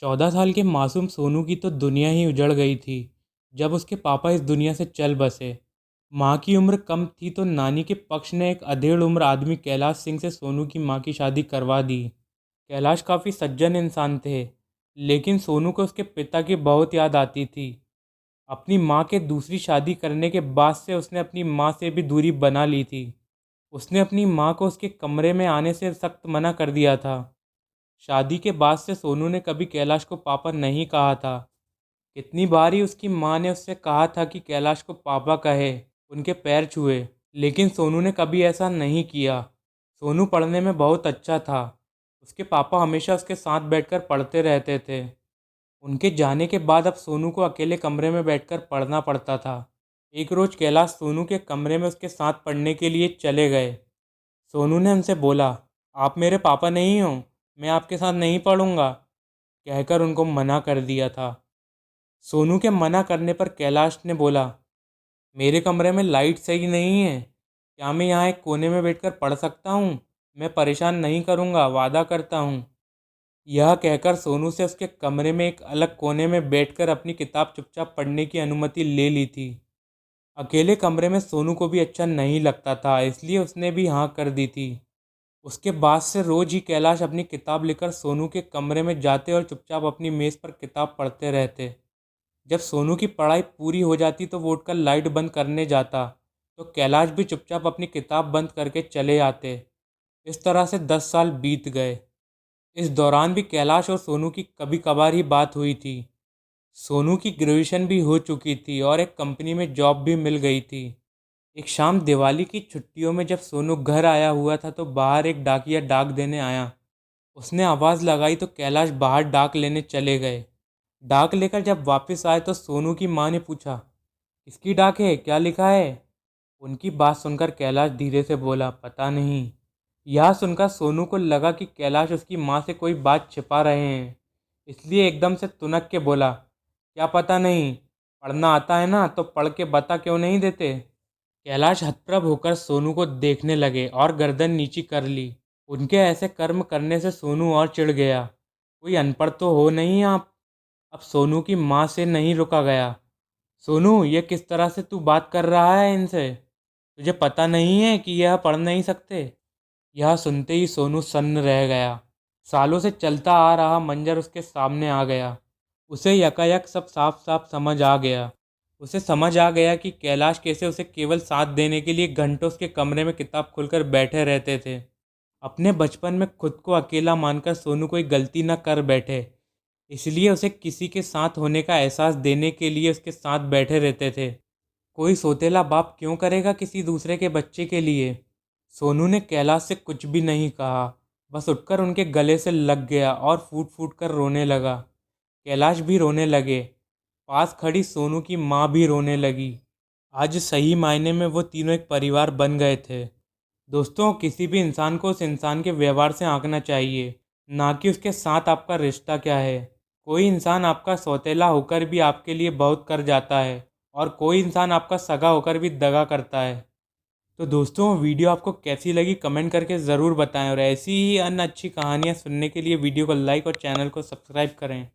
14 साल के मासूम सोनू की तो दुनिया ही उजड़ गई थी जब उसके पापा इस दुनिया से चल बसे। माँ की उम्र कम थी तो नानी के पक्ष ने एक अधेड़ उम्र आदमी कैलाश सिंह से सोनू की माँ की शादी करवा दी। कैलाश काफ़ी सज्जन इंसान थे, लेकिन सोनू को उसके पिता की बहुत याद आती थी। अपनी माँ के दूसरी शादी करने के बाद से उसने अपनी माँ से भी दूरी बना ली थी। उसने अपनी माँ को उसके कमरे में आने से सख्त मना कर दिया था। शादी के बाद से सोनू ने कभी कैलाश को पापा नहीं कहा था। कितनी बार ही उसकी माँ ने उससे कहा था कि कैलाश को पापा कहे, उनके पैर छुए, लेकिन सोनू ने कभी ऐसा नहीं किया। सोनू पढ़ने में बहुत अच्छा था। उसके पापा हमेशा उसके साथ बैठकर पढ़ते रहते थे। उनके जाने के बाद अब सोनू को अकेले कमरे में बैठकर पढ़ना पड़ता था। एक रोज़ कैलाश सोनू के कमरे में उसके साथ पढ़ने के लिए चले गए। सोनू ने उनसे बोला, आप मेरे पापा नहीं हो, मैं आपके साथ नहीं पढ़ूंगा, कहकर उनको मना कर दिया था। सोनू के मना करने पर कैलाश ने बोला, मेरे कमरे में लाइट सही नहीं है, क्या मैं यहाँ एक कोने में बैठकर पढ़ सकता हूँ? मैं परेशान नहीं करूँगा, वादा करता हूँ। यह कहकर सोनू से उसके कमरे में एक अलग कोने में बैठकर अपनी किताब चुपचाप पढ़ने की अनुमति ले ली थी। अकेले कमरे में सोनू को भी अच्छा नहीं लगता था, इसलिए उसने भी हाँ कर दी थी। उसके बाद से रोज ही कैलाश अपनी किताब लेकर सोनू के कमरे में जाते और चुपचाप अपनी मेज़ पर किताब पढ़ते रहते। जब सोनू की पढ़ाई पूरी हो जाती तो वो उठकर लाइट बंद करने जाता, तो कैलाश भी चुपचाप अपनी किताब बंद करके चले आते। इस तरह से 10 साल बीत गए। इस दौरान भी कैलाश और सोनू की कभी कभार ही बात हुई थी। सोनू की ग्रेजुएशन भी हो चुकी थी और एक कंपनी में जॉब भी मिल गई थी। एक शाम दिवाली की छुट्टियों में जब सोनू घर आया हुआ था तो बाहर एक डाकिया डाक देने आया। उसने आवाज़ लगाई तो कैलाश बाहर डाक लेने चले गए। डाक लेकर जब वापस आए तो सोनू की माँ ने पूछा, किसकी डाक है, क्या लिखा है? उनकी बात सुनकर कैलाश धीरे से बोला, पता नहीं। यह सुनकर सोनू को लगा कि कैलाश उसकी माँ से कोई बात छिपा रहे हैं, इसलिए एकदम से तुनक के बोला, क्या पता नहीं, पढ़ना आता है ना तो पढ़ के बता क्यों नहीं देते? कैलाश हतप्रभ होकर सोनू को देखने लगे और गर्दन नीची कर ली। उनके ऐसे कर्म करने से सोनू और चिढ़ गया। कोई अनपढ़ तो हो नहीं आप? अब सोनू की माँ से नहीं रुका गया। सोनू, ये किस तरह से तू बात कर रहा है इनसे? तुझे पता नहीं है कि यह पढ़ नहीं सकते? यह सुनते ही सोनू सन्न रह गया। सालों से चलता आ रहा मंजर उसके सामने आ गया। उसे यकायक सब साफ साफ समझ आ गया। उसे समझ आ गया कि कैलाश कैसे उसे केवल साथ देने के लिए घंटों उसके कमरे में किताब खोलकर बैठे रहते थे। अपने बचपन में खुद को अकेला मानकर सोनू कोई गलती न कर बैठे, इसलिए उसे किसी के साथ होने का एहसास देने के लिए उसके साथ बैठे रहते थे। कोई सोतेला बाप क्यों करेगा किसी दूसरे के बच्चे के लिए? सोनू ने कैलाश से कुछ भी नहीं कहा, बस उठकर उनके गले से लग गया और फूट फूट कर रोने लगा। कैलाश भी रोने लगे। पास खड़ी सोनू की माँ भी रोने लगी। आज सही मायने में वो तीनों एक परिवार बन गए थे। दोस्तों, किसी भी इंसान को उस इंसान के व्यवहार से आंकना चाहिए, ना कि उसके साथ आपका रिश्ता क्या है। कोई इंसान आपका सौतेला होकर भी आपके लिए बहुत कर जाता है और कोई इंसान आपका सगा होकर भी दगा करता है। तो दोस्तों, वीडियो आपको कैसी लगी कमेंट करके ज़रूर बताएं और ऐसी ही अन्य अच्छी कहानियाँ सुनने के लिए वीडियो को लाइक और चैनल को सब्सक्राइब करें।